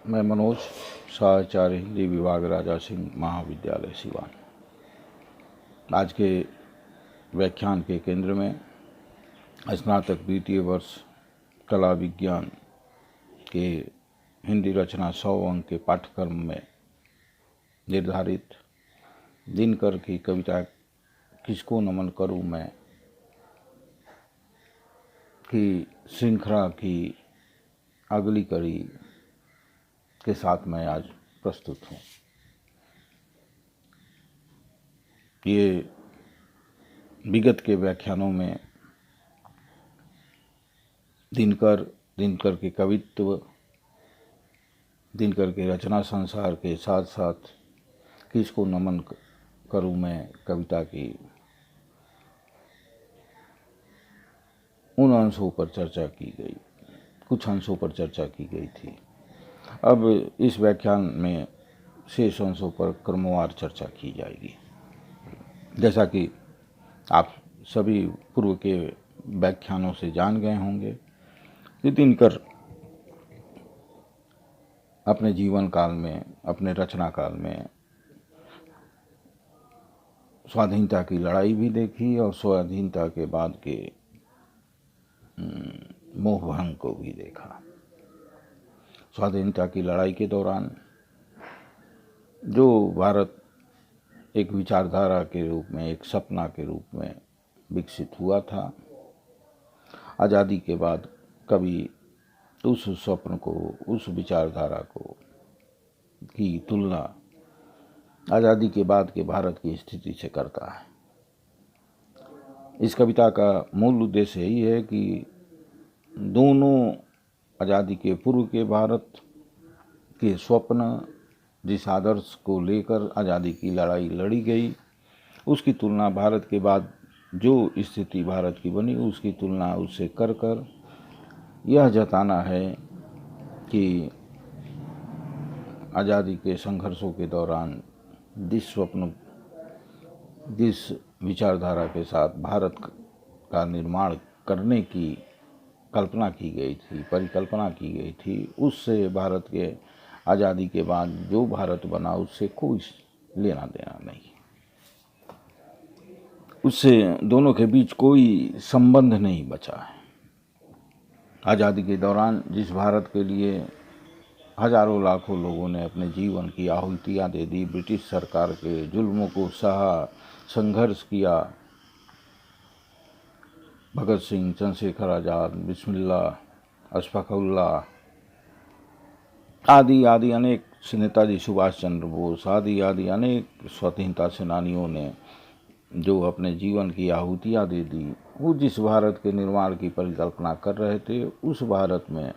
मैं मनोज, सहाचार्य हिंदी विभाग राजा सिंह महाविद्यालय सिवान। आज के व्याख्यान के केंद्र में स्नातक द्वितीय वर्ष कला विज्ञान के हिंदी रचना 100 अंक के पाठ्यक्रम में निर्धारित दिनकर की कविता किसको नमन करूं मैं की श्रृंखला की अगली कड़ी के साथ मैं आज प्रस्तुत हूँ। ये विगत के व्याख्यानों में दिनकर के कवित्व, दिनकर के रचना संसार के साथ साथ किसको नमन करूं मैं कविता की उन अंशों पर चर्चा की गई, कुछ अंशों पर चर्चा की गई थी। अब इस व्याख्यान में शेष अंशों पर क्रमवार चर्चा की जाएगी। जैसा कि आप सभी पूर्व के व्याख्यानों से जान गए होंगे कि दिनकर अपने जीवन काल में, अपने रचना काल में स्वाधीनता की लड़ाई भी देखी और स्वाधीनता के बाद के मोह भंग को भी देखा। स्वाधीनता की लड़ाई के दौरान जो भारत एक विचारधारा के रूप में, एक सपना के रूप में विकसित हुआ था, आज़ादी के बाद कभी उस स्वप्न को, उस विचारधारा को की तुलना आज़ादी के बाद के भारत की स्थिति से करता है। इस कविता का मूल उद्देश्य यही है कि दोनों आज़ादी के पूर्व के भारत के स्वप्न, जिस आदर्श को लेकर आज़ादी की लड़ाई लड़ी गई, उसकी तुलना भारत के बाद जो स्थिति भारत की बनी उसकी तुलना उससे कर कर यह जताना है कि आज़ादी के संघर्षों के दौरान जिस स्वप्न, जिस विचारधारा के साथ भारत का निर्माण करने की कल्पना की गई थी, परिकल्पना की गई थी, उससे भारत के आज़ादी के बाद जो भारत बना उससे कोई लेना देना नहीं, उससे दोनों के बीच कोई संबंध नहीं बचा है। आज़ादी के दौरान जिस भारत के लिए हजारों लाखों लोगों ने अपने जीवन की आहुतियाँ दे दी, ब्रिटिश सरकार के जुल्मों को सहा, संघर्ष किया, भगत सिंह, चंद्रशेखर आज़ाद, बिस्मिल्लाह, अशफाक़ुल्लाह आदि आदि अनेक, नेताजी सुभाष चंद्र बोस आदि आदि अनेक स्वतंत्रता सेनानियों ने जो अपने जीवन की आहुतियाँ दे दी, वो जिस भारत के निर्माण की परिकल्पना कर रहे थे, उस भारत में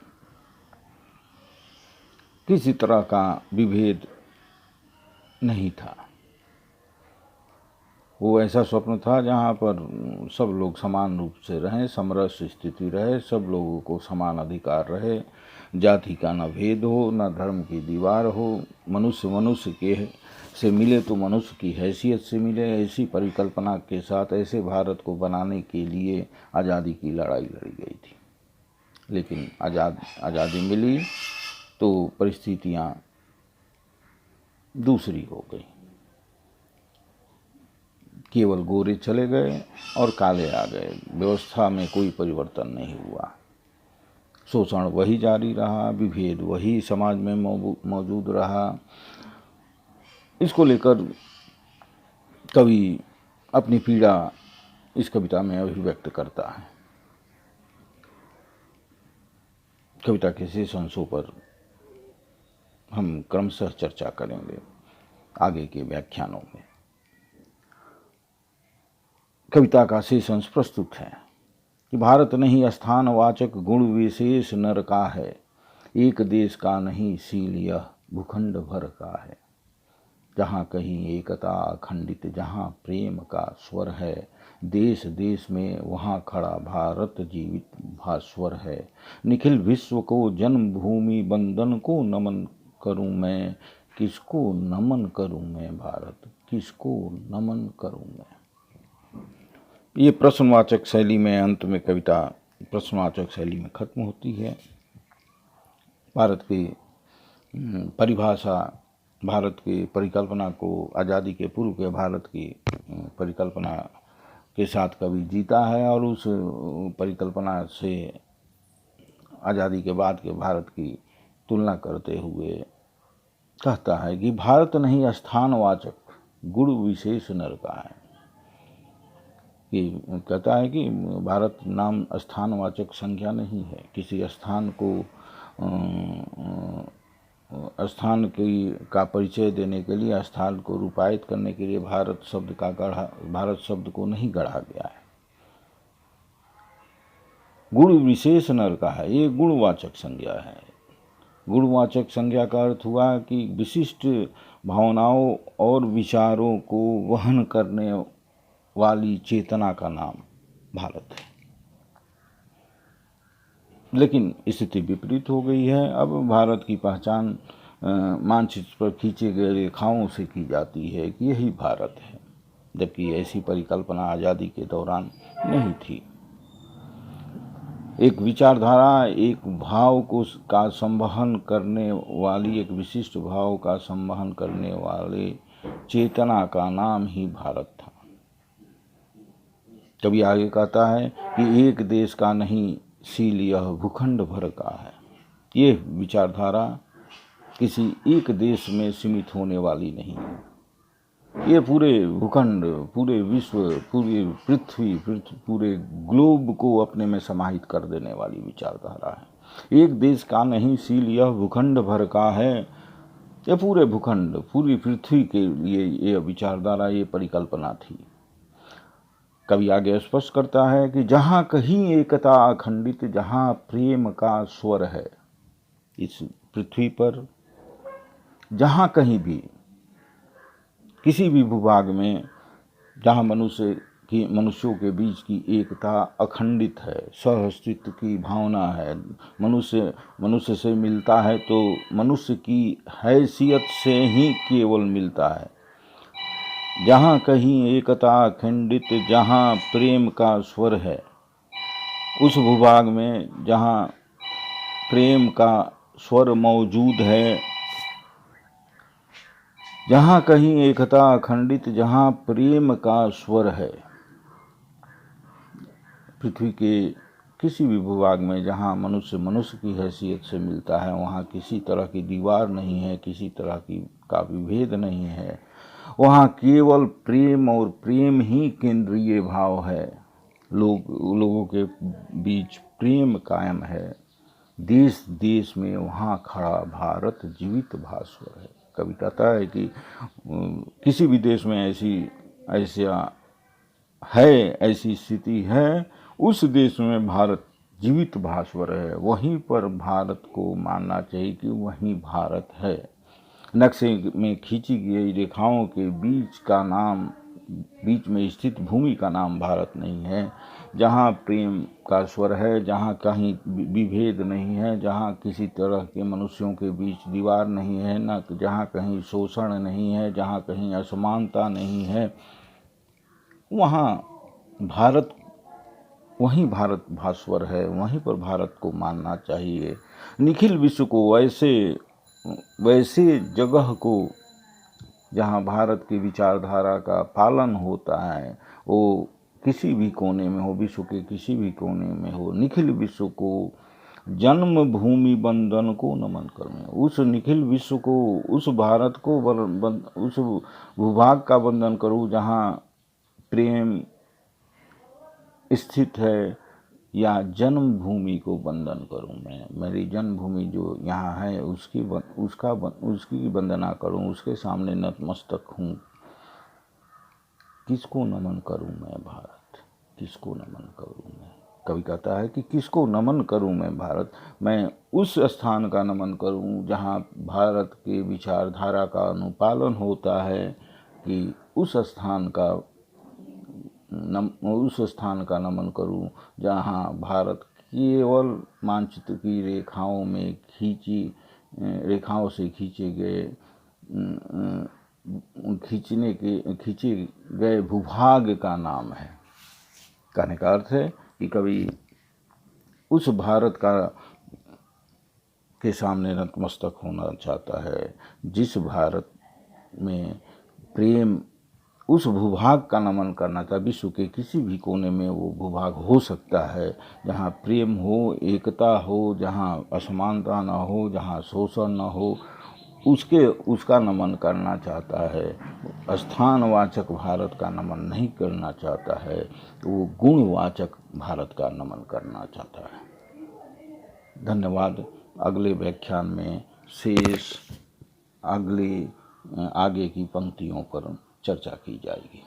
किसी तरह का विभेद नहीं था। वो ऐसा स्वप्न था जहाँ पर सब लोग समान रूप से रहें, समरस स्थिति रहे, सब लोगों को समान अधिकार रहे, जाति का न भेद हो, न धर्म की दीवार हो, मनुष्य मनुष्य के से मिले तो मनुष्य की हैसियत से मिले। ऐसी परिकल्पना के साथ ऐसे भारत को बनाने के लिए आज़ादी की लड़ाई लड़ी गई थी। लेकिन आज़ादी मिली तो परिस्थितियाँ दूसरी हो गई। केवल गोरे चले गए और काले आ गए, व्यवस्था में कोई परिवर्तन नहीं हुआ, शोषण वही जारी रहा, विभेद वही समाज में मौजूद रहा। इसको लेकर कवि अपनी पीड़ा इस कविता में अभिव्यक्त करता है। कविता के शेष अंशों पर हम क्रमशः चर्चा करेंगे आगे के व्याख्यानों में। कविता का शेष अंश प्रस्तुत है कि भारत नहीं स्थानवाचक गुण विशेष नर का है, एक देश का नहीं शील यह भूखंड भर का है। जहाँ कहीं एकता अखंडित, जहाँ प्रेम का स्वर है, देश देश में वहाँ खड़ा भारत जीवित भास्वर है। निखिल विश्व को जन्मभूमि बंदन को नमन करूँ मैं, किसको नमन करूँ मैं भारत, किसको नमन करूँ मैं। ये प्रश्नवाचक शैली में, अंत में कविता प्रश्नवाचक शैली में खत्म होती है। भारत की परिभाषा, भारत की परिकल्पना को, आज़ादी के पूर्व के भारत की परिकल्पना के साथ कवि जीता है और उस परिकल्पना से आज़ादी के बाद के भारत की तुलना करते हुए कहता है कि भारत नहीं स्थानवाचक गुण विशेष नर का है। कि कहता है कि भारत नाम स्थानवाचक संख्या नहीं है, किसी स्थान को स्थान की का परिचय देने के लिए, स्थान को रूपायित करने के लिए भारत शब्द को नहीं गढ़ा गया है। गुण विशेष नर का है, ये गुणवाचक संज्ञा है। गुणवाचक संज्ञा का अर्थ हुआ कि विशिष्ट भावनाओं और विचारों को वहन करने वाली चेतना का नाम भारत है। लेकिन स्थिति विपरीत हो गई है। अब भारत की पहचान मानचित्र पर खींचे गए रेखाओं से की जाती है कि यही भारत है, जबकि ऐसी परिकल्पना आज़ादी के दौरान नहीं थी। एक विचारधारा, एक भाव का संवहन करने वाली, एक विशिष्ट भाव का संवहन करने वाले चेतना का नाम ही भारत था। कभी आगे कहता है कि एक देश का नहीं सील यह भूखंड भर का है। ये विचारधारा किसी एक देश में सीमित होने वाली नहीं है। ये पूरे भूखंड, पूरे विश्व, पूरी पृथ्वी, पूरे ग्लोब को अपने में समाहित कर देने वाली विचारधारा है। एक देश का नहीं सील यह भूखंड भर का है। ये पूरे भूखंड, पूरी पृथ्वी के लिए ये विचारधारा, ये परिकल्पना थी। कवि आगे स्पष्ट करता है कि जहाँ कहीं एकता अखंडित, जहाँ प्रेम का स्वर है, इस पृथ्वी पर जहाँ कहीं भी, किसी भी भूभाग में, जहाँ मनुष्यों के बीच की एकता अखंडित है, सहअस्तित्व की भावना है, मनुष्य से मिलता है तो मनुष्य की हैसियत से ही केवल मिलता है, जहाँ कहीं एकता अखंडित, जहाँ प्रेम का स्वर है, उस भूभाग में जहाँ प्रेम का स्वर मौजूद है, जहाँ कहीं एकता अखंडित, जहाँ प्रेम का स्वर है, पृथ्वी के किसी भी भूभाग में जहाँ मनुष्य की हैसियत से मिलता है, वहाँ किसी तरह की दीवार नहीं है, किसी तरह का विभेद नहीं है। वहाँ केवल प्रेम और प्रेम ही केंद्रीय भाव है। लोगों के बीच प्रेम कायम है। देश देश में वहाँ खड़ा भारत जीवित भास्वर है। कवि कहता है कि किसी भी देश में ऐसी स्थिति है, उस देश में भारत जीवित भास्वर है। वहीं पर भारत को मानना चाहिए कि वहीं भारत है। नक्शे में खींची गई रेखाओं के बीच में स्थित भूमि का नाम भारत नहीं है। जहाँ प्रेम का स्वर है, जहाँ कहीं विभेद नहीं है, जहाँ किसी तरह के मनुष्यों के बीच दीवार नहीं है, न जहाँ कहीं शोषण नहीं है, जहाँ कहीं असमानता नहीं है, वहीं भारत भास्वर है। वहीं पर भारत को मानना चाहिए। निखिल विश्व को वैसे जगह को जहाँ भारत की विचारधारा का पालन होता है, वो किसी भी कोने में हो, विश्व के किसी भी कोने में हो, निखिल विश्व को जन्मभूमि बंधन को नमन करूँ। उस निखिल विश्व को, उस भारत को, उस भूभाग का बंधन करूँ जहाँ प्रेम स्थित है, या जन्मभूमि को बंधन करूं। मैं मेरी जन्मभूमि जो यहाँ है उसकी वंदना करूं, उसके सामने नतमस्तक हूँ। किसको नमन करूं मैं भारत, किसको नमन करूं मैं? कवि कहता है कि किसको नमन करूं मैं भारत। मैं उस स्थान का नमन करूं जहाँ भारत के विचारधारा का अनुपालन होता है, कि उस स्थान का नमन करूं जहाँ भारत केवल मानचित्र की रेखाओं से खींचे गए भूभाग का नाम है। कहने का अर्थ है कि कभी उस भारत का के सामने नतमस्तक होना चाहता है, जिस भारत में प्रेम उस भूभाग का नमन करना चाहता है। विश्व के किसी भी कोने में वो भूभाग हो सकता है जहाँ प्रेम हो, एकता हो, जहाँ असमानता न हो, जहाँ शोषण न हो, उसका नमन करना चाहता है। स्थानवाचक भारत का नमन नहीं करना चाहता है, वो गुणवाचक भारत का नमन करना चाहता है। धन्यवाद। अगले व्याख्यान में शेष आगे की पंक्तियों पर चर्चा की जाएगी।